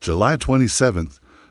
July 27,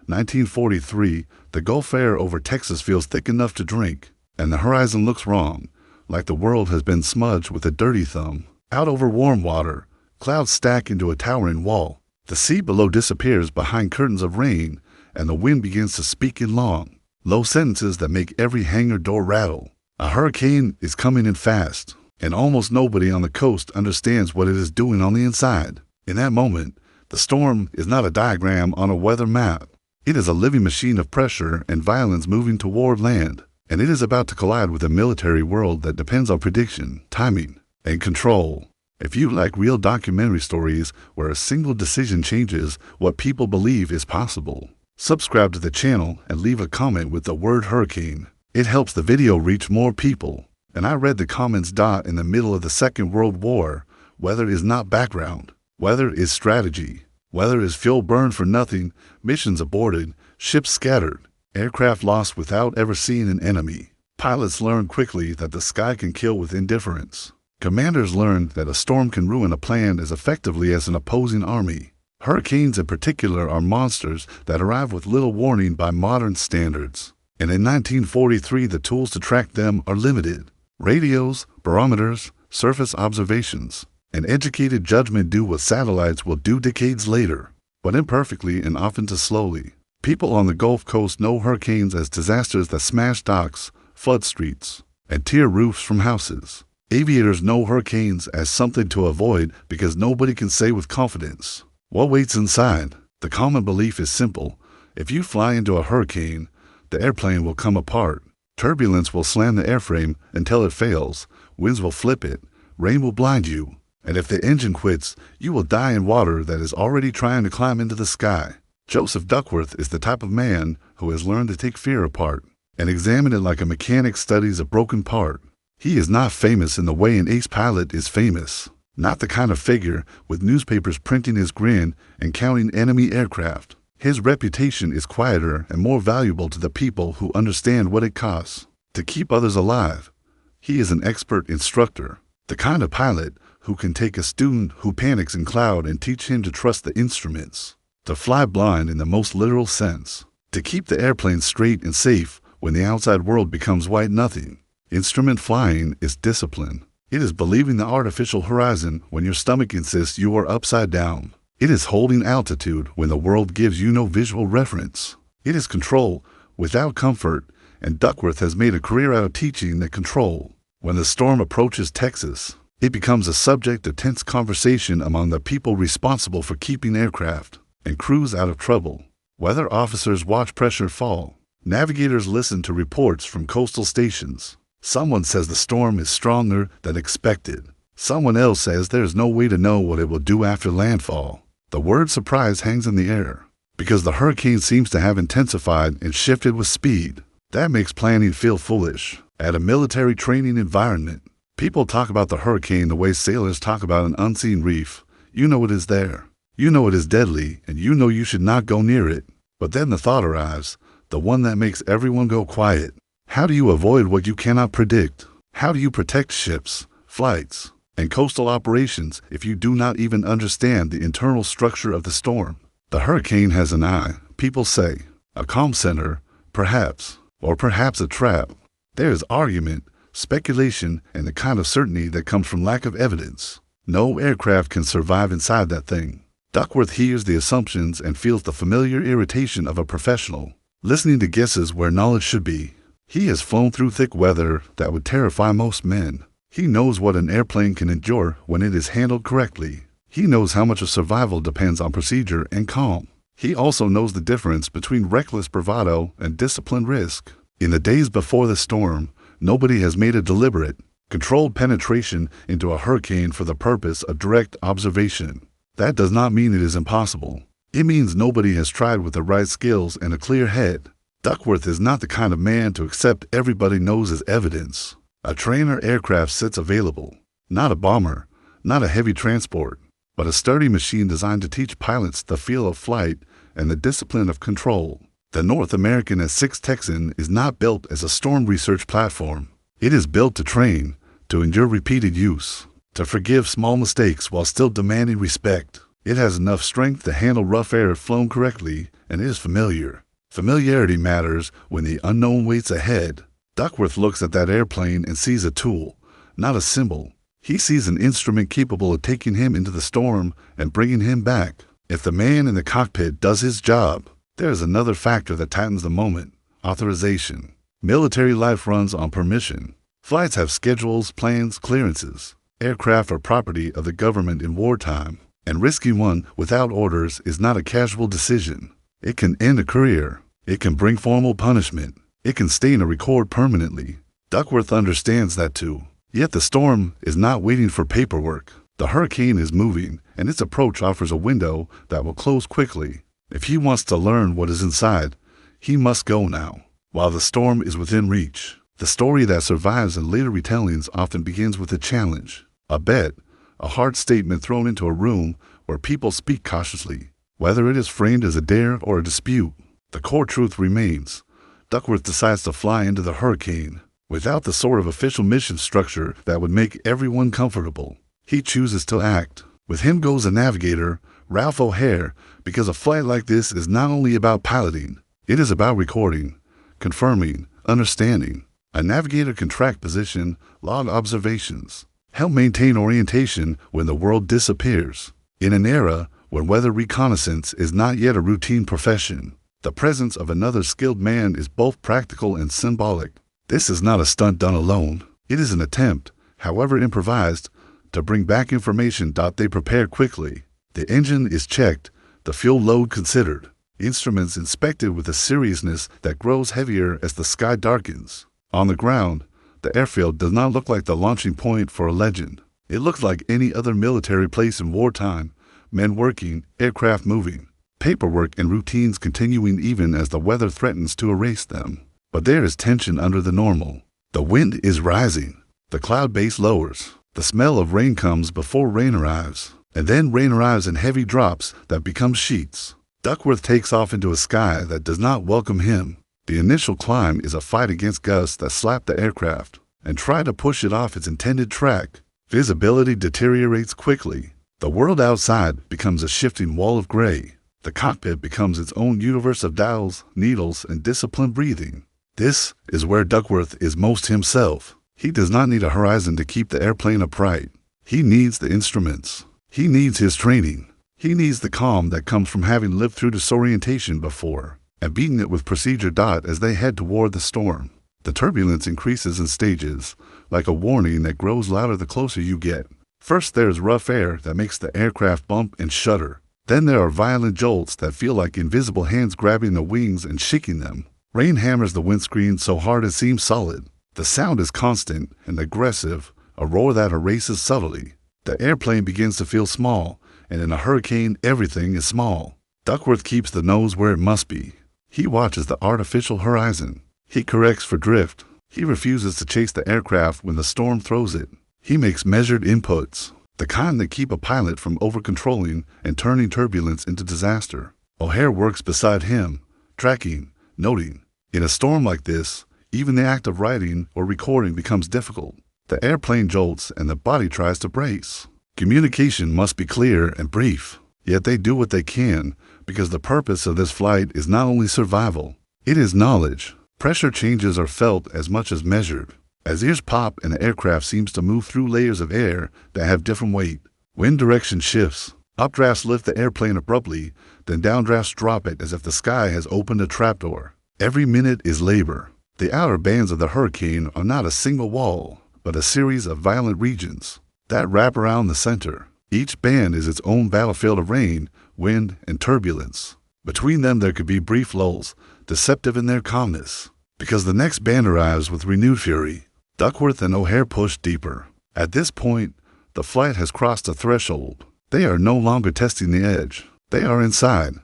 1943, the Gulf air over Texas feels thick enough to drink, and the horizon looks wrong, like the world has been smudged with a dirty thumb. Out over warm water, clouds stack into a towering wall. The sea below disappears behind curtains of rain, and the wind begins to speak in long, low sentences that make every hangar door rattle. A hurricane is coming in fast, and almost nobody on the coast understands what it is doing on the inside. In that moment, the storm is not a diagram on a weather map. It is a living machine of pressure and violence moving toward land, and it is about to collide with a military world that depends on prediction, timing, and control. If you like real documentary stories where a single decision changes what people believe is possible, subscribe to the channel and leave a comment with the word hurricane. It helps the video reach more people. And I read the comments. In the middle of the Second World War, weather is not background. Weather is strategy. Weather is fuel burned for nothing, missions aborted, ships scattered, aircraft lost without ever seeing an enemy. Pilots learn quickly that the sky can kill with indifference. Commanders learn that a storm can ruin a plan as effectively as an opposing army. Hurricanes in particular are monsters that arrive with little warning by modern standards. And in 1943, the tools to track them are limited. Radios, barometers, surface observations. An educated judgment do what satellites will do decades later, but imperfectly and often too slowly. People on the Gulf Coast know hurricanes as disasters that smash docks, flood streets, and tear roofs from houses. Aviators know hurricanes as something to avoid because nobody can say with confidence what waits inside. The common belief is simple. If you fly into a hurricane, the airplane will come apart. Turbulence will slam the airframe until it fails. Winds will flip it. Rain will blind you. And if the engine quits, you will die in water that is already trying to climb into the sky. Joseph Duckworth is the type of man who has learned to take fear apart and examine it like a mechanic studies a broken part. He is not famous in the way an ace pilot is famous. Not the kind of figure with newspapers printing his grin and counting enemy aircraft. His reputation is quieter and more valuable to the people who understand what it costs to keep others alive. He is an expert instructor, the kind of pilot who can take a student who panics in cloud and teach him to trust the instruments, to fly blind in the most literal sense, to keep the airplane straight and safe when the outside world becomes white nothing. Instrument flying is discipline. It is believing the artificial horizon when your stomach insists you are upside down. It is holding altitude when the world gives you no visual reference. It is control without comfort, and Duckworth has made a career out of teaching that control. When the storm approaches Texas, it becomes a subject of tense conversation among the people responsible for keeping aircraft and crews out of trouble. Weather officers watch pressure fall. Navigators listen to reports from coastal stations. Someone says the storm is stronger than expected. Someone else says there is no way to know what it will do after landfall. The word surprise hangs in the air because the hurricane seems to have intensified and shifted with speed. That makes planning feel foolish. At a military training environment, people talk about the hurricane the way sailors talk about an unseen reef. You know it is there. You know it is deadly, and you know you should not go near it. But then the thought arrives, the one that makes everyone go quiet. How do you avoid what you cannot predict? How do you protect ships, flights, and coastal operations if you do not even understand the internal structure of the storm? The hurricane has an eye, people say. A calm center, perhaps, or perhaps a trap. There is argument, speculation, and the kind of certainty that comes from lack of evidence. No aircraft can survive inside that thing. Duckworth hears the assumptions and feels the familiar irritation of a professional, listening to guesses where knowledge should be. He has flown through thick weather that would terrify most men. He knows what an airplane can endure when it is handled correctly. He knows how much of survival depends on procedure and calm. He also knows the difference between reckless bravado and disciplined risk. In the days before the storm, nobody has made a deliberate, controlled penetration into a hurricane for the purpose of direct observation. That does not mean it is impossible. It means nobody has tried with the right skills and a clear head. Duckworth is not the kind of man to accept everybody knows as evidence. A trainer aircraft sits available. Not a bomber, not a heavy transport, but a sturdy machine designed to teach pilots the feel of flight and the discipline of control. The North American AT-Six Texan is not built as a storm research platform. It is built to train, to endure repeated use, to forgive small mistakes while still demanding respect. It has enough strength to handle rough air if flown correctly, and is familiar. Familiarity matters when the unknown waits ahead. Duckworth looks at that airplane and sees a tool, not a symbol. He sees an instrument capable of taking him into the storm and bringing him back. If the man in the cockpit does his job, there is another factor that tightens the moment: authorization. Military life runs on permission. Flights have schedules, plans, clearances. Aircraft are property of the government in wartime, and risking one without orders is not a casual decision. It can end a career. It can bring formal punishment. It can stain a record permanently. Duckworth understands that too. Yet the storm is not waiting for paperwork. The hurricane is moving, and its approach offers a window that will close quickly. If he wants to learn what is inside, he must go now, while the storm is within reach. The story that survives in later retellings often begins with a challenge, a bet, a hard statement thrown into a room where people speak cautiously. Whether it is framed as a dare or a dispute, the core truth remains. Duckworth decides to fly into the hurricane without the sort of official mission structure that would make everyone comfortable. He chooses to act. With him goes a navigator, Ralph O'Hare, because a flight like this is not only about piloting, it is about recording, confirming, understanding. A navigator can track position, log observations, help maintain orientation when the world disappears. In an era when weather reconnaissance is not yet a routine profession, the presence of another skilled man is both practical and symbolic. This is not a stunt done alone. It is an attempt, however improvised, to bring back information they prepare quickly. The engine is checked, the fuel load considered, instruments inspected with a seriousness that grows heavier as the sky darkens. On the ground, the airfield does not look like the launching point for a legend. It looks like any other military place in wartime: men working, aircraft moving, paperwork and routines continuing even as the weather threatens to erase them. But there is tension under the normal. The wind is rising. The cloud base lowers. The smell of rain comes before rain arrives. And then rain arrives in heavy drops that become sheets. Duckworth takes off into a sky that does not welcome him. The initial climb is a fight against gusts that slap the aircraft and try to push it off its intended track. Visibility deteriorates quickly. The world outside becomes a shifting wall of gray. The cockpit becomes its own universe of dials, needles, and disciplined breathing. This is where Duckworth is most himself. He does not need a horizon to keep the airplane upright. He needs the instruments. He needs his training. He needs the calm that comes from having lived through disorientation before and beaten it with procedure as they head toward the storm. The turbulence increases in stages, like a warning that grows louder the closer you get. First there is rough air that makes the aircraft bump and shudder. Then there are violent jolts that feel like invisible hands grabbing the wings and shaking them. Rain hammers the windscreen so hard it seems solid. The sound is constant and aggressive, a roar that erases subtly. The airplane begins to feel small, and in a hurricane everything is small. Duckworth keeps the nose where it must be. He watches the artificial horizon. He corrects for drift. He refuses to chase the aircraft when the storm throws it. He makes measured inputs, the kind that keep a pilot from over-controlling and turning turbulence into disaster. O'Hare works beside him, tracking, noting. In a storm like this, even the act of writing or recording becomes difficult. The airplane jolts and the body tries to brace. Communication must be clear and brief. Yet they do what they can, because the purpose of this flight is not only survival, it is knowledge. Pressure changes are felt as much as measured. As ears pop and the aircraft seems to move through layers of air that have different weight, wind direction shifts. Updrafts lift the airplane abruptly, then downdrafts drop it as if the sky has opened a trapdoor. Every minute is labor. The outer bands of the hurricane are not a single wall, but a series of violent regions that wrap around the center. Each band is its own battlefield of rain, wind, and turbulence. Between them there could be brief lulls, deceptive in their calmness, because the next band arrives with renewed fury. Duckworth and O'Hare push deeper. At this point, the flight has crossed a threshold. They are no longer testing the edge. They are inside.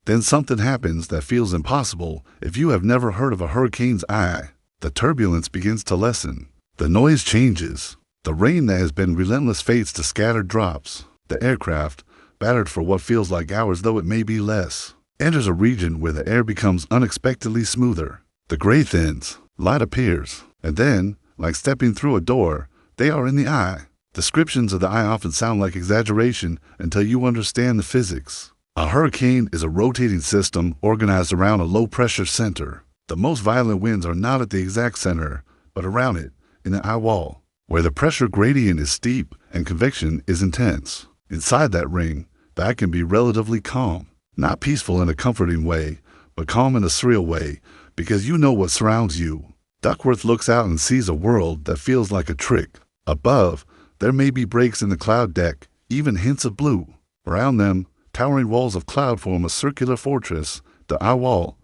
Then something happens that feels impossible if you have never heard of a hurricane's eye. The turbulence begins to lessen. The noise changes. The rain that has been relentless fades to scattered drops. The aircraft, battered for what feels like hours though it may be less, enters a region where the air becomes unexpectedly smoother. The gray thins, light appears, and then, like stepping through a door, they are in the eye. Descriptions of the eye often sound like exaggeration until you understand the physics. A hurricane is a rotating system organized around a low-pressure center. The most violent winds are not at the exact center, but around it, in the eye wall, where the pressure gradient is steep and convection is intense. Inside that ring, the eye can be relatively calm, not peaceful in a comforting way, but calm in a surreal way, because you know what surrounds you. Duckworth looks out and sees a world that feels like a trick. Above, there may be breaks in the cloud deck, even hints of blue. Around them, towering walls of cloud form a circular fortress, the eye wall,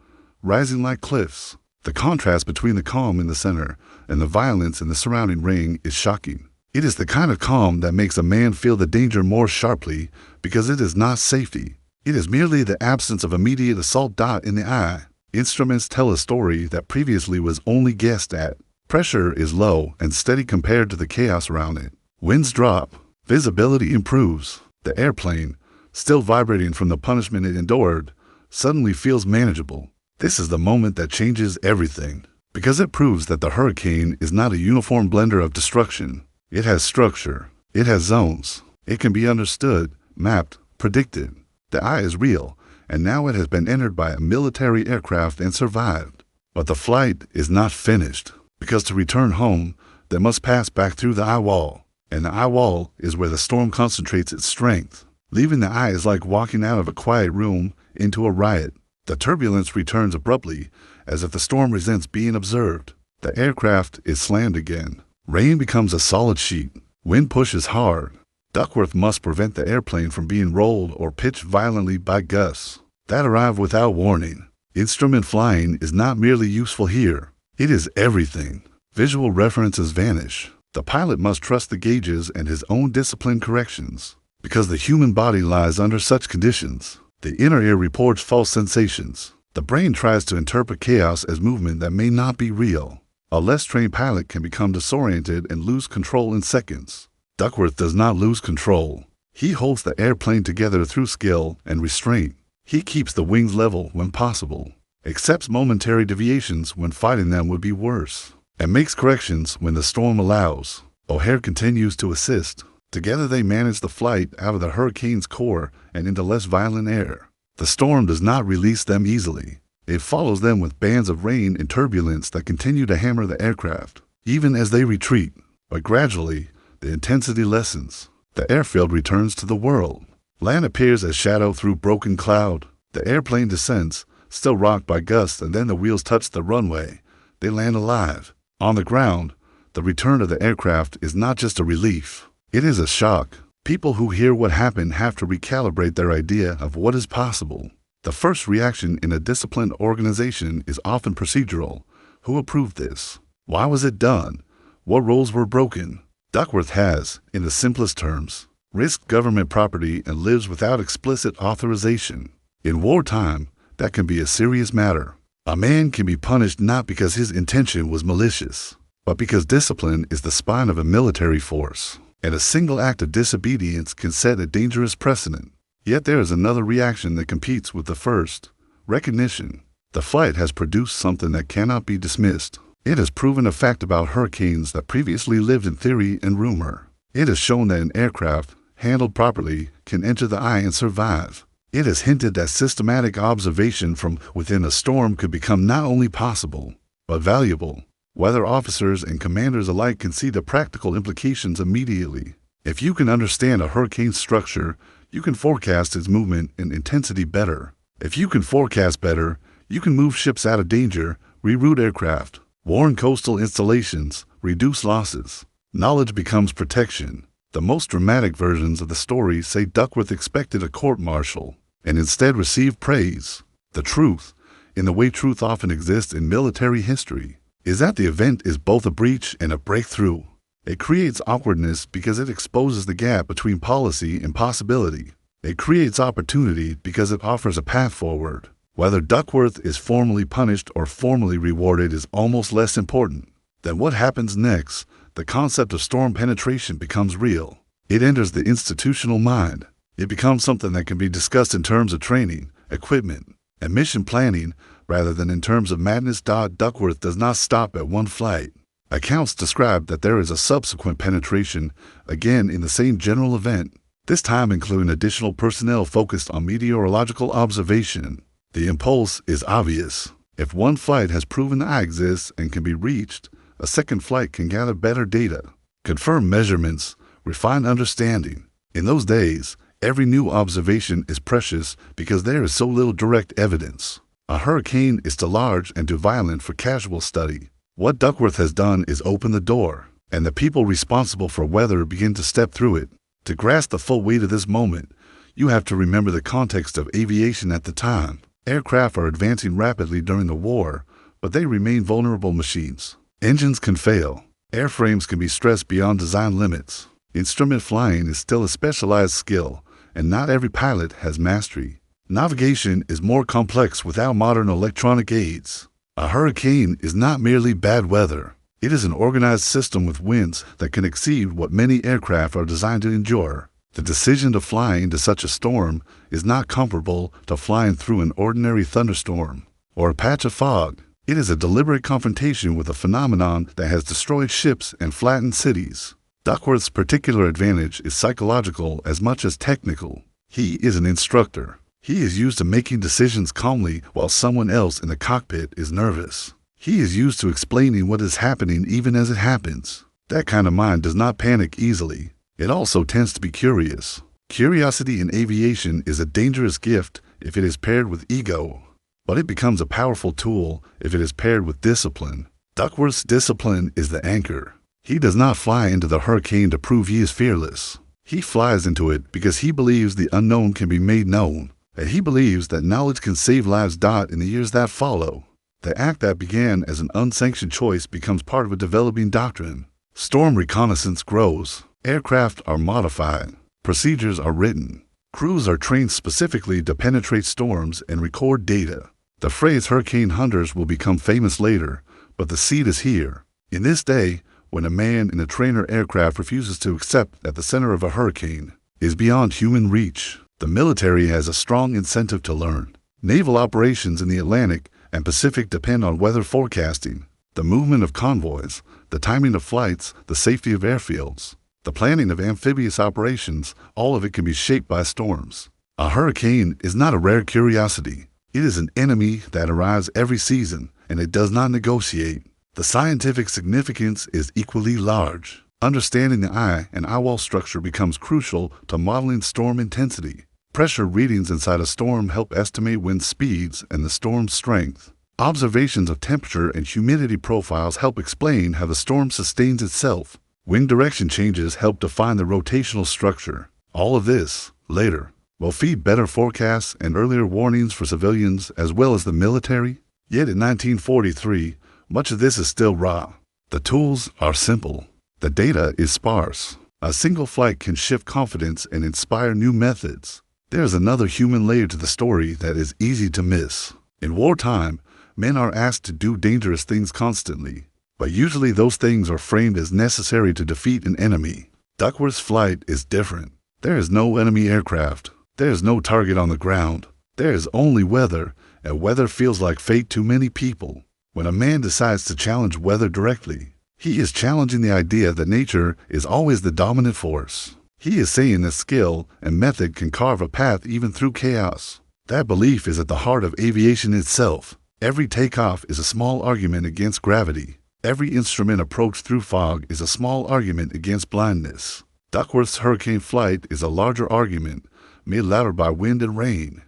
rising like cliffs. The contrast between the calm in the center and the violence in the surrounding ring is shocking. It is the kind of calm that makes a man feel the danger more sharply because it is not safety. It is merely the absence of immediate assault dot in the eye. Instruments tell a story that previously was only guessed at. Pressure is low and steady compared to the chaos around it. Winds drop. Visibility improves. The airplane, still vibrating from the punishment it endured, suddenly feels manageable. This is the moment that changes everything, because it proves that the hurricane is not a uniform blender of destruction. It has structure. It has zones. It can be understood, mapped, predicted. The eye is real, and now it has been entered by a military aircraft and survived. But the flight is not finished, because to return home, they must pass back through the eye wall, and the eye wall is where the storm concentrates its strength. Leaving the eye is like walking out of a quiet room into a riot. The turbulence returns abruptly, as if the storm resents being observed. The aircraft is slammed again. Rain becomes a solid sheet. Wind pushes hard. Duckworth must prevent the airplane from being rolled or pitched violently by gusts that arrive without warning. Instrument flying is not merely useful here. It is everything. Visual references vanish. The pilot must trust the gauges and his own disciplined corrections. Because the human body lies under such conditions, the inner ear reports false sensations. The brain tries to interpret chaos as movement that may not be real. A less trained pilot can become disoriented and lose control in seconds. Duckworth does not lose control. He holds the airplane together through skill and restraint. He keeps the wings level when possible, accepts momentary deviations when fighting them would be worse, and makes corrections when the storm allows. O'Hare continues to assist. Together they manage the flight out of the hurricane's core and into less violent air. The storm does not release them easily. It follows them with bands of rain and turbulence that continue to hammer the aircraft, even as they retreat. But gradually, the intensity lessens. The airfield returns to the world. Land appears as shadow through broken cloud. The airplane descends, still rocked by gusts, and then the wheels touch the runway. They land alive. On the ground, the return of the aircraft is not just a relief. It is a shock. People who hear what happened have to recalibrate their idea of what is possible. The first reaction in a disciplined organization is often procedural. Who approved this? Why was it done? What rules were broken? Duckworth has, in the simplest terms, risked government property and lives without explicit authorization. In wartime, that can be a serious matter. A man can be punished not because his intention was malicious, but because discipline is the spine of a military force, and a single act of disobedience can set a dangerous precedent. Yet there is another reaction that competes with the first: recognition. The flight has produced something that cannot be dismissed. It has proven a fact about hurricanes that previously lived in theory and rumor. It has shown that an aircraft, handled properly, can enter the eye and survive. It has hinted that systematic observation from within a storm could become not only possible, but valuable. Whether officers and commanders alike can see the practical implications immediately. If you can understand a hurricane's structure, you can forecast its movement and intensity better. If you can forecast better, you can move ships out of danger, reroute aircraft, warn coastal installations, reduce losses. Knowledge becomes protection. The most dramatic versions of the story say Duckworth expected a court-martial and instead received praise. The truth, in the way truth often exists in military history, is that the event is both a breach and a breakthrough. It creates awkwardness because it exposes the gap between policy and possibility. It creates opportunity because it offers a path forward. Whether Duckworth is formally punished or formally rewarded is almost less important. Then what happens next? The concept of storm penetration becomes real. It enters the institutional mind. It becomes something that can be discussed in terms of training, equipment, and mission planning rather than in terms of madness. Duckworth does not stop at one flight. Accounts describe that there is a subsequent penetration, again in the same general event, this time including additional personnel focused on meteorological observation. The impulse is obvious. If one flight has proven to exist and can be reached, a second flight can gather better data, confirm measurements, refine understanding. In those days, every new observation is precious because there is so little direct evidence. A hurricane is too large and too violent for casual study. What Duckworth has done is open the door, and the people responsible for weather begin to step through it. To grasp the full weight of this moment, you have to remember the context of aviation at the time. Aircraft are advancing rapidly during the war, but they remain vulnerable machines. Engines can fail. Airframes can be stressed beyond design limits. Instrument flying is still a specialized skill, and not every pilot has mastery. Navigation is more complex without modern electronic aids. A hurricane is not merely bad weather. It is an organized system with winds that can exceed what many aircraft are designed to endure. The decision to fly into such a storm is not comparable to flying through an ordinary thunderstorm or a patch of fog. It is a deliberate confrontation with a phenomenon that has destroyed ships and flattened cities. Duckworth's particular advantage is psychological as much as technical. He is an instructor. He is used to making decisions calmly while someone else in the cockpit is nervous. He is used to explaining what is happening even as it happens. That kind of mind does not panic easily. It also tends to be curious. Curiosity in aviation is a dangerous gift if it is paired with ego, but it becomes a powerful tool if it is paired with discipline. Duckworth's discipline is the anchor. He does not fly into the hurricane to prove he is fearless. He flies into it because he believes the unknown can be made known, and he believes that knowledge can save lives. In the years that follow, the act that began as an unsanctioned choice becomes part of a developing doctrine. Storm reconnaissance grows. Aircraft are modified. Procedures are written. Crews are trained specifically to penetrate storms and record data. The phrase hurricane hunters will become famous later, but the seed is here. In this day, when a man in a trainer aircraft refuses to accept that the center of a hurricane is beyond human reach, the military has a strong incentive to learn. Naval operations in the Atlantic and Pacific depend on weather forecasting, the movement of convoys, the timing of flights, the safety of airfields, the planning of amphibious operations. All of it can be shaped by storms. A hurricane is not a rare curiosity. It is an enemy that arrives every season, and it does not negotiate. The scientific significance is equally large. Understanding the eye and eyewall structure becomes crucial to modeling storm intensity. Pressure readings inside a storm help estimate wind speeds and the storm's strength. Observations of temperature and humidity profiles help explain how the storm sustains itself. Wind direction changes help define the rotational structure. All of this, later, will feed better forecasts and earlier warnings for civilians as well as the military. Yet in 1943, much of this is still raw. The tools are simple. The data is sparse. A single flight can shift confidence and inspire new methods. There is another human layer to the story that is easy to miss. In wartime, men are asked to do dangerous things constantly, but usually those things are framed as necessary to defeat an enemy. Duckworth's flight is different. There is no enemy aircraft. There is no target on the ground. There is only weather, and weather feels like fate to many people. When a man decides to challenge weather directly, he is challenging the idea that nature is always the dominant force. He is saying that skill and method can carve a path even through chaos. That belief is at the heart of aviation itself. Every takeoff is a small argument against gravity. Every instrument approach through fog is a small argument against blindness. Duckworth's hurricane flight is a larger argument, made louder by wind and rain.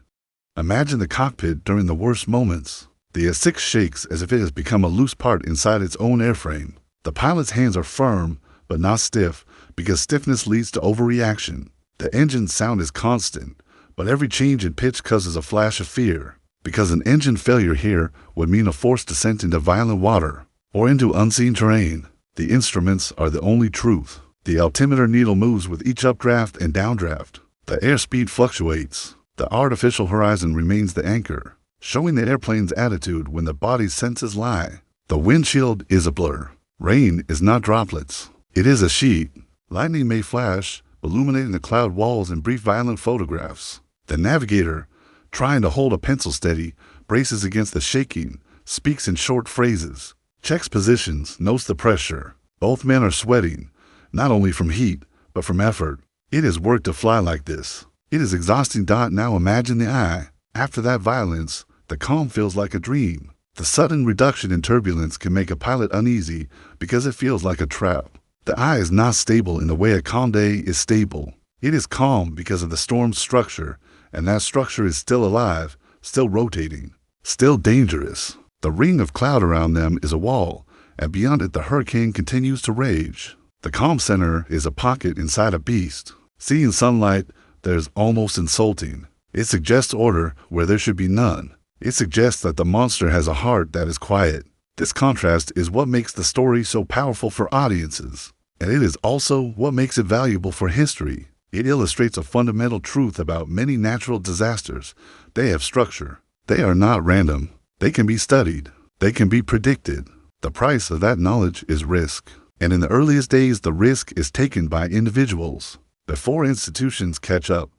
Imagine the cockpit during the worst moments. The AT-Six shakes as if it has become a loose part inside its own airframe. The pilot's hands are firm, but not stiff, because stiffness leads to overreaction. The engine's sound is constant, but every change in pitch causes a flash of fear, because an engine failure here would mean a forced descent into violent water, or into unseen terrain. The instruments are the only truth. The altimeter needle moves with each updraft and downdraft. The airspeed fluctuates. The artificial horizon remains the anchor, showing the airplane's attitude when the body's senses lie. The windshield is a blur. Rain is not droplets. It is a sheet. Lightning may flash, illuminating the cloud walls in brief violent photographs. The navigator, trying to hold a pencil steady, braces against the shaking, speaks in short phrases. checks positions, notes the pressure. Both men are sweating, not only from heat, but from effort. It is work to fly like this. It is exhausting. Now imagine the eye. After that violence, the calm feels like a dream. The sudden reduction in turbulence can make a pilot uneasy because it feels like a trap. The eye is not stable in the way a calm day is stable. It is calm because of the storm's structure, and that structure is still alive, still rotating, still dangerous. The ring of cloud around them is a wall, and beyond it the hurricane continues to rage. The calm center is a pocket inside a beast. Seeing sunlight, there's almost insulting. It suggests order where there should be none. It suggests that the monster has a heart that is quiet. This contrast is what makes the story so powerful for audiences, and it is also what makes it valuable for history. It illustrates a fundamental truth about many natural disasters. They have structure. They are not random. They can be studied. They can be predicted. The price of that knowledge is risk. And in the earliest days, the risk is taken by individuals. Before institutions catch up,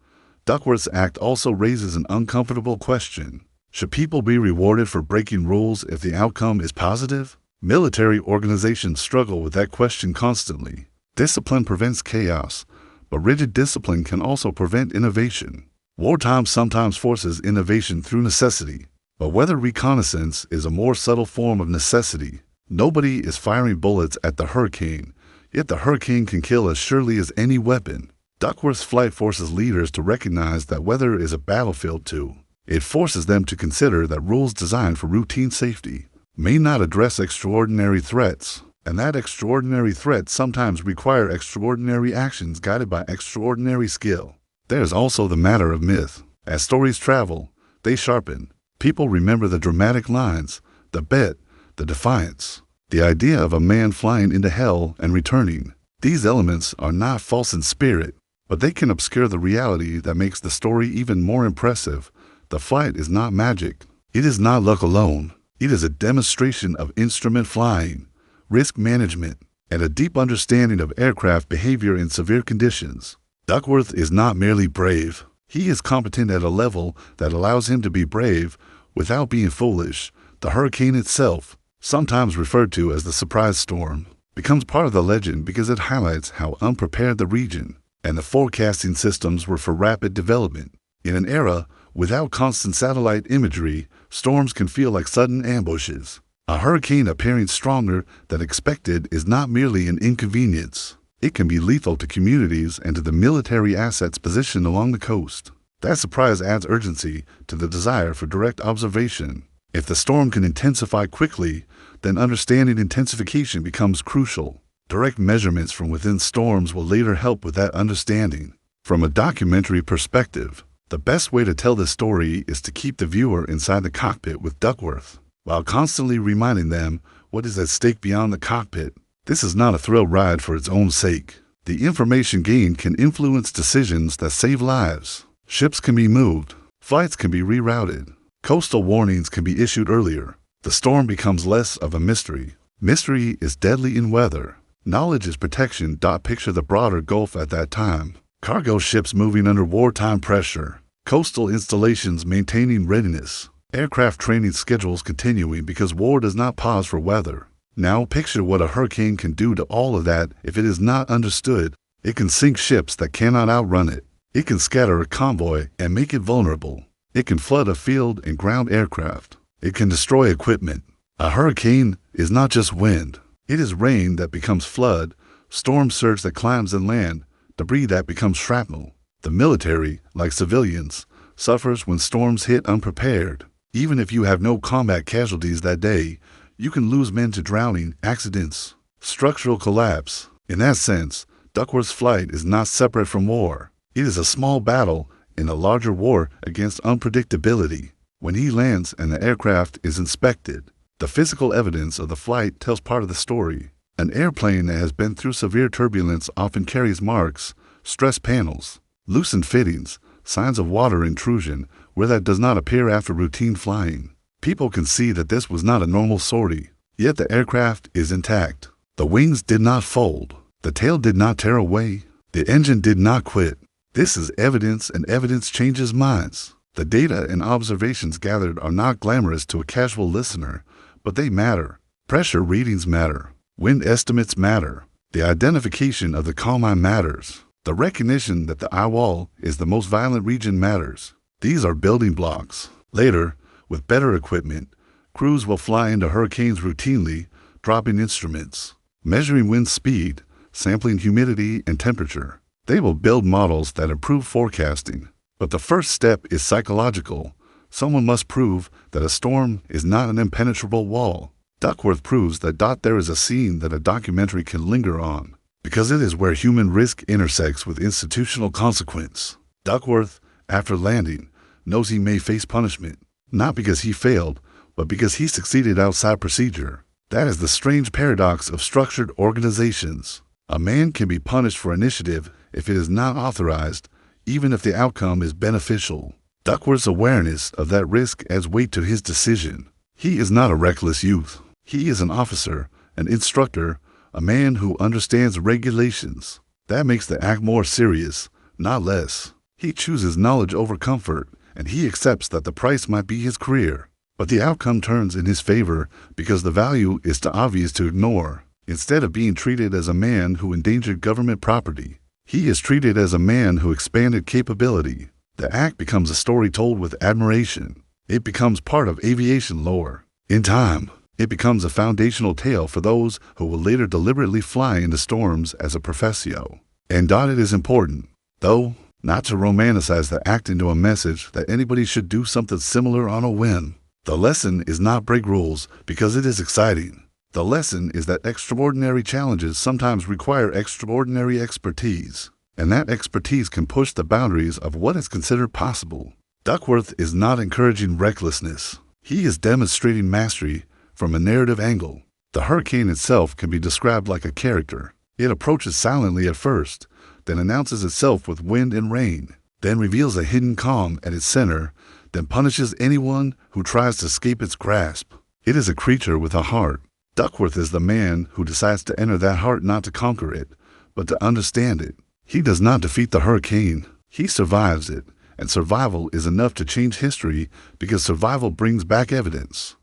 Duckworth's act also raises an uncomfortable question. Should people be rewarded for breaking rules if the outcome is positive? Military organizations struggle with that question constantly. Discipline prevents chaos, but rigid discipline can also prevent innovation. Wartime sometimes forces innovation through necessity, but weather reconnaissance is a more subtle form of necessity. Nobody is firing bullets at the hurricane, yet the hurricane can kill as surely as any weapon. Duckworth's flight forces leaders to recognize that weather is a battlefield too. It forces them to consider that rules designed for routine safety may not address extraordinary threats, and that extraordinary threats sometimes require extraordinary actions guided by extraordinary skill. There's also the matter of myth. As stories travel, they sharpen. People remember the dramatic lines, the bet, the defiance, the idea of a man flying into hell and returning. These elements are not false in spirit, but they can obscure the reality that makes the story even more impressive. The flight is not magic. It is not luck alone. It is a demonstration of instrument flying, risk management, and a deep understanding of aircraft behavior in severe conditions. Duckworth is not merely brave. He is competent at a level that allows him to be brave without being foolish. The hurricane itself, sometimes referred to as the surprise storm, becomes part of the legend because it highlights how unprepared the region and the forecasting systems were for rapid development. In an era without constant satellite imagery, storms can feel like sudden ambushes. A hurricane appearing stronger than expected is not merely an inconvenience. It can be lethal to communities and to the military assets positioned along the coast. That surprise adds urgency to the desire for direct observation. If the storm can intensify quickly, then understanding intensification becomes crucial. Direct measurements from within storms will later help with that understanding. From a documentary perspective, the best way to tell this story is to keep the viewer inside the cockpit with Duckworth, while constantly reminding them what is at stake beyond the cockpit. This is not a thrill ride for its own sake. The information gained can influence decisions that save lives. Ships can be moved. Flights can be rerouted. Coastal warnings can be issued earlier. The storm becomes less of a mystery. Mystery is deadly in weather. Knowledge is protection. Picture the broader Gulf at that time. Cargo ships moving under wartime pressure. Coastal installations maintaining readiness. Aircraft training schedules continuing because war does not pause for weather. Now picture what a hurricane can do to all of that if it is not understood. It can sink ships that cannot outrun it. It can scatter a convoy and make it vulnerable. It can flood a field and ground aircraft. It can destroy equipment. A hurricane is not just wind. It is rain that becomes flood, storm surge that climbs inland, debris that becomes shrapnel. The military, like civilians, suffers when storms hit unprepared. Even if you have no combat casualties that day, you can lose men to drowning, accidents, structural collapse. In that sense, Duckworth's flight is not separate from war. It is a small battle in a larger war against unpredictability. When he lands and the aircraft is inspected, the physical evidence of the flight tells part of the story. An airplane that has been through severe turbulence often carries marks, stress panels, loosened fittings, signs of water intrusion where that does not appear after routine flying. People can see that this was not a normal sortie, yet the aircraft is intact. The wings did not fold. The tail did not tear away. The engine did not quit. This is evidence, and evidence changes minds. The data and observations gathered are not glamorous to a casual listener, but they matter. Pressure readings matter. Wind estimates matter. The identification of the calm eye matters. The recognition that the eye wall is the most violent region matters. These are building blocks. Later, with better equipment, crews will fly into hurricanes routinely, dropping instruments, measuring wind speed, sampling humidity and temperature. They will build models that improve forecasting. But the first step is psychological. Someone must prove that a storm is not an impenetrable wall. Duckworth proves that there is a scene that a documentary can linger on, because it is where human risk intersects with institutional consequence. Duckworth, after landing, knows he may face punishment, not because he failed, but because he succeeded outside procedure. That is the strange paradox of structured organizations. A man can be punished for initiative if it is not authorized, even if the outcome is beneficial. Duckworth's awareness of that risk adds weight to his decision. He is not a reckless youth. He is an officer, an instructor, a man who understands regulations. That makes the act more serious, not less. He chooses knowledge over comfort, and he accepts that the price might be his career. But the outcome turns in his favor because the value is too obvious to ignore. Instead of being treated as a man who endangered government property, he is treated as a man who expanded capability. The act becomes a story told with admiration. It becomes part of aviation lore. In time, it becomes a foundational tale for those who will later deliberately fly into storms as a professio. And it is important, though, not to romanticize the act into a message that anybody should do something similar on a whim. The lesson is not break rules because it is exciting. The lesson is that extraordinary challenges sometimes require extraordinary expertise, and that expertise can push the boundaries of what is considered possible. Duckworth is not encouraging recklessness. He is demonstrating mastery from a narrative angle. The hurricane itself can be described like a character. It approaches silently at first, then announces itself with wind and rain, then reveals a hidden calm at its center, then punishes anyone who tries to escape its grasp. It is a creature with a heart. Duckworth is the man who decides to enter that heart not to conquer it, but to understand it. He does not defeat the hurricane. He survives it, and survival is enough to change history because survival brings back evidence.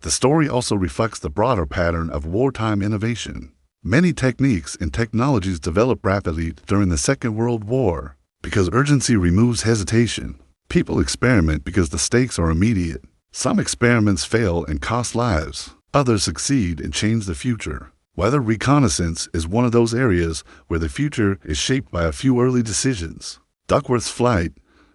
The story also reflects the broader pattern of wartime innovation. Many techniques and technologies developed rapidly during the Second World War because urgency removes hesitation. People experiment because the stakes are immediate. Some experiments fail and cost lives. Others succeed and change the future. Weather reconnaissance is one of those areas where the future is shaped by a few early decisions. Duckworth's flight,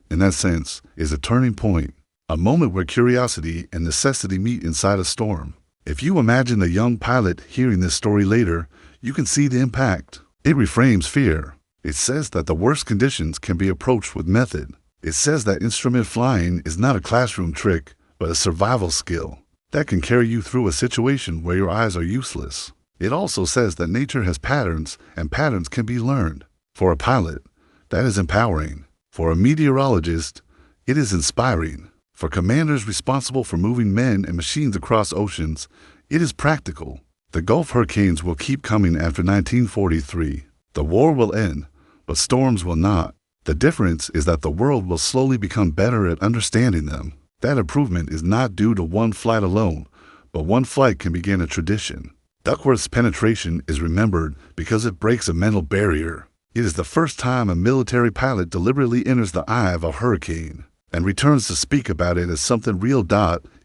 in that sense, is a turning point. A moment where curiosity and necessity meet inside a storm. If you imagine the young pilot hearing this story later, you can see the impact. It reframes fear. It says that the worst conditions can be approached with method. It says that instrument flying is not a classroom trick, but a survival skill that can carry you through a situation where your eyes are useless. It also says that nature has patterns, and patterns can be learned. For a pilot, that is empowering. For a meteorologist, it is inspiring. For commanders responsible for moving men and machines across oceans, it is practical. The Gulf hurricanes will keep coming after 1943. The war will end, but storms will not. The difference is that the world will slowly become better at understanding them. That improvement is not due to one flight alone, but one flight can begin a tradition. Duckworth's penetration is remembered because it breaks a mental barrier. It is the first time a military pilot deliberately enters the eye of a hurricane and returns to speak about it as something real.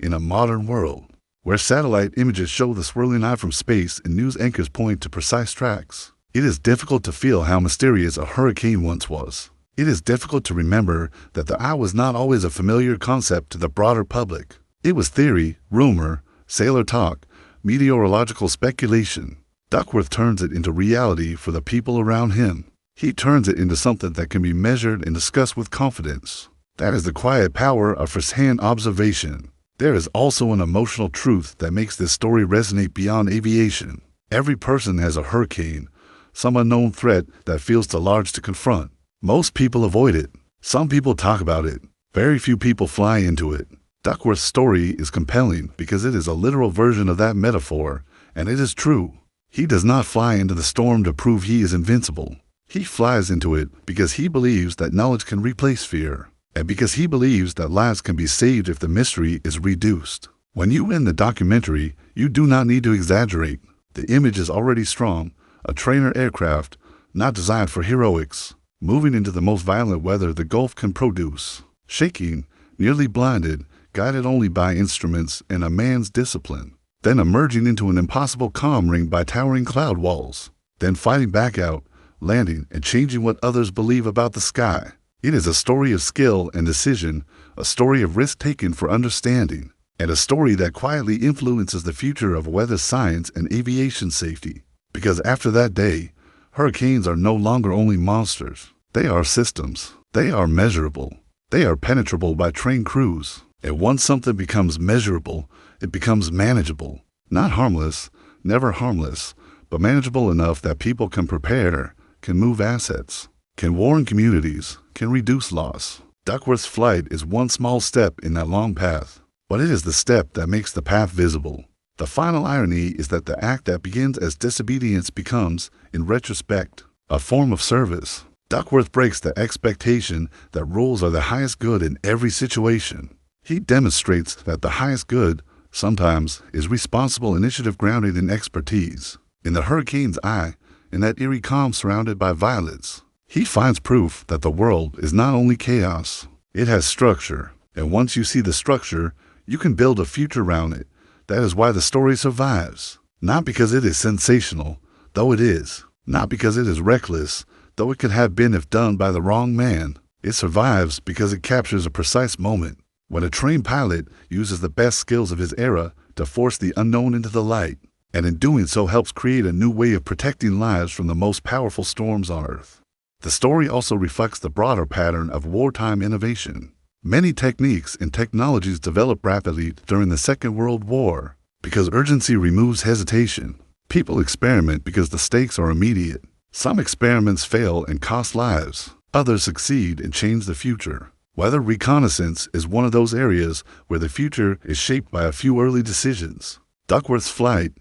In a modern world, where satellite images show the swirling eye from space and news anchors point to precise tracks, it is difficult to feel how mysterious a hurricane once was. It is difficult to remember that the eye was not always a familiar concept to the broader public. It was theory, rumor, sailor talk, meteorological speculation. Duckworth turns it into reality for the people around him. He turns it into something that can be measured and discussed with confidence. That is the quiet power of first-hand observation. There is also an emotional truth that makes this story resonate beyond aviation. Every person has a hurricane, some unknown threat that feels too large to confront. Most people avoid it. Some people talk about it. Very few people fly into it. Duckworth's story is compelling because it is a literal version of that metaphor, and it is true. He does not fly into the storm to prove he is invincible. He flies into it because he believes that knowledge can replace fear, and because he believes that lives can be saved if the mystery is reduced. When you end the documentary, you do not need to exaggerate. The image is already strong, a trainer aircraft, not designed for heroics, moving into the most violent weather the Gulf can produce, shaking, nearly blinded, guided only by instruments and a man's discipline, then emerging into an impossible calm ringed by towering cloud walls, then fighting back out, landing and changing what others believe about the sky. It is a story of skill and decision, a story of risk taken for understanding, and a story that quietly influences the future of weather science and aviation safety. Because after that day, hurricanes are no longer only monsters. They are systems. They are measurable. They are penetrable by trained crews. And once something becomes measurable, it becomes manageable. Not harmless, never harmless, but manageable enough that people can prepare, can move assets, can warn communities, can reduce loss. Duckworth's flight is one small step in that long path, but it is the step that makes the path visible. The final irony is that the act that begins as disobedience becomes, in retrospect, a form of service. Duckworth breaks the expectation that rules are the highest good in every situation. He demonstrates that the highest good, sometimes, is responsible initiative grounded in expertise. In the hurricane's eye, in that eerie calm surrounded by violence, he finds proof that the world is not only chaos, it has structure. And once you see the structure, you can build a future around it. That is why the story survives. Not because it is sensational, though it is. Not because it is reckless, though it could have been if done by the wrong man. It survives because it captures a precise moment, when a trained pilot uses the best skills of his era to force the unknown into the light, and in doing so helps create a new way of protecting lives from the most powerful storms on Earth. The story also reflects the broader pattern of wartime innovation. Many techniques and technologies developed rapidly during the Second World War because urgency removes hesitation. People experiment because the stakes are immediate. Some experiments fail and cost lives. Others succeed and change the future. Weather reconnaissance is one of those areas where the future is shaped by a few early decisions. Duckworth's flight,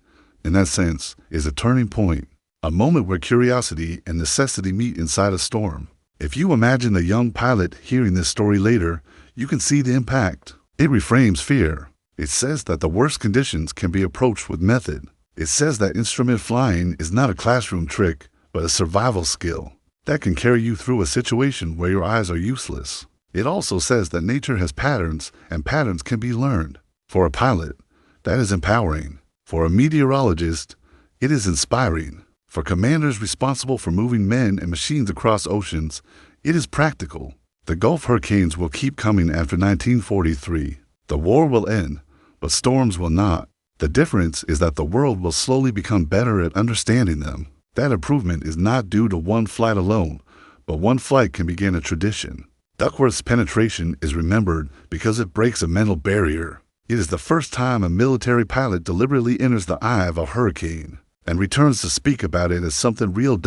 in that sense, is a turning point, a moment where curiosity and necessity meet inside a storm. If you imagine a young pilot hearing this story later, you can see the impact. It reframes fear. It says that the worst conditions can be approached with method. It says that instrument flying is not a classroom trick, but a survival skill that can carry you through a situation where your eyes are useless. It also says that nature has patterns, and patterns can be learned. For a pilot, that is empowering. For a meteorologist, it is inspiring. For commanders responsible for moving men and machines across oceans, it is practical. The Gulf hurricanes will keep coming after 1943. The war will end, but storms will not. The difference is that the world will slowly become better at understanding them. That improvement is not due to one flight alone, but one flight can begin a tradition. Duckworth's penetration is remembered because it breaks a mental barrier. It is the first time a military pilot deliberately enters the eye of a hurricane and returns to speak about it as something real.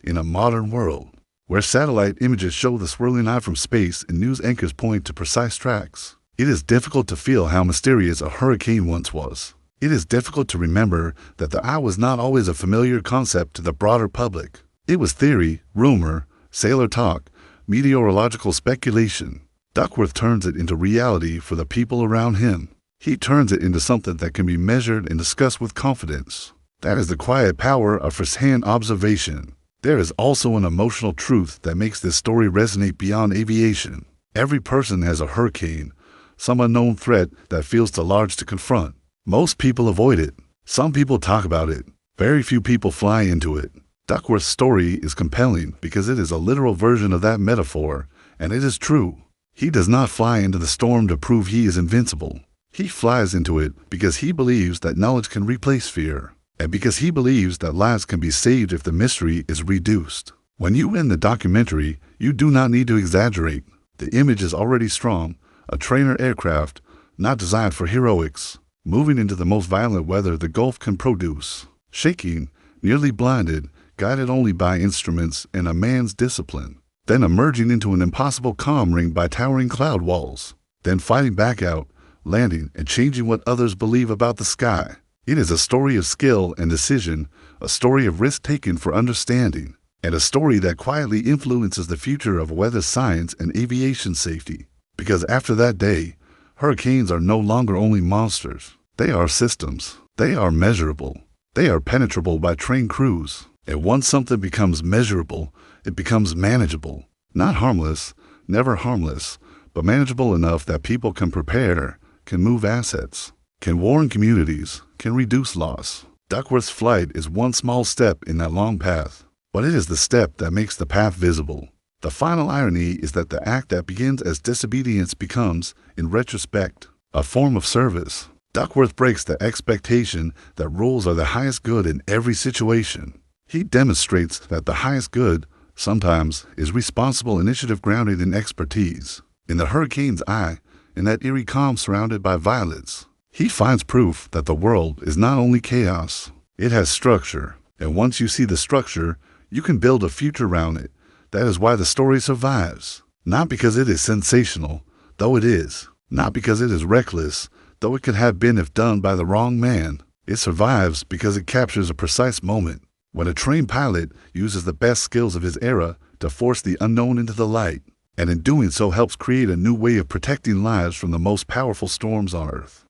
In a modern world, where satellite images show the swirling eye from space and news anchors point to precise tracks, it is difficult to feel how mysterious a hurricane once was. It is difficult to remember that the eye was not always a familiar concept to the broader public. It was theory, rumor, sailor talk, meteorological speculation. Duckworth turns it into reality for the people around him. He turns it into something that can be measured and discussed with confidence. That is the quiet power of first-hand observation. There is also an emotional truth that makes this story resonate beyond aviation. Every person has a hurricane, some unknown threat that feels too large to confront. Most people avoid it. Some people talk about it. Very few people fly into it. Duckworth's story is compelling because it is a literal version of that metaphor, and it is true. He does not fly into the storm to prove he is invincible. He flies into it because he believes that knowledge can replace fear, and because he believes that lives can be saved if the mystery is reduced. When you end the documentary, you do not need to exaggerate. The image is already strong, a trainer aircraft, not designed for heroics, moving into the most violent weather the Gulf can produce, shaking, nearly blinded, guided only by instruments and a man's discipline, then emerging into an impossible calm ringed by towering cloud walls, then fighting back out, landing and changing what others believe about the sky. It is a story of skill and decision, a story of risk taken for understanding, and a story that quietly influences the future of weather science and aviation safety. Because after that day, Hurricanes are no longer only monsters. They are systems. They are measurable. They are penetrable by trained crews. And once something becomes measurable, it becomes manageable. Not harmless, never harmless, but manageable enough that people can prepare, can move assets, can warn communities, can reduce loss. Duckworth's flight is one small step in that long path, but it is the step that makes the path visible. The final irony is that the act that begins as disobedience becomes, in retrospect, a form of service. Duckworth breaks the expectation that rules are the highest good in every situation. He demonstrates that the highest good, sometimes, is responsible initiative grounded in expertise. In the hurricane's eye, in that eerie calm surrounded by violets, he finds proof that the world is not only chaos, it has structure. And once you see the structure, you can build a future around it. That is why the story survives. Not because it is sensational, though it is. Not because it is reckless, though it could have been if done by the wrong man. It survives because it captures a precise moment, when a trained pilot uses the best skills of his era to force the unknown into the light, and in doing so helps create a new way of protecting lives from the most powerful storms on Earth.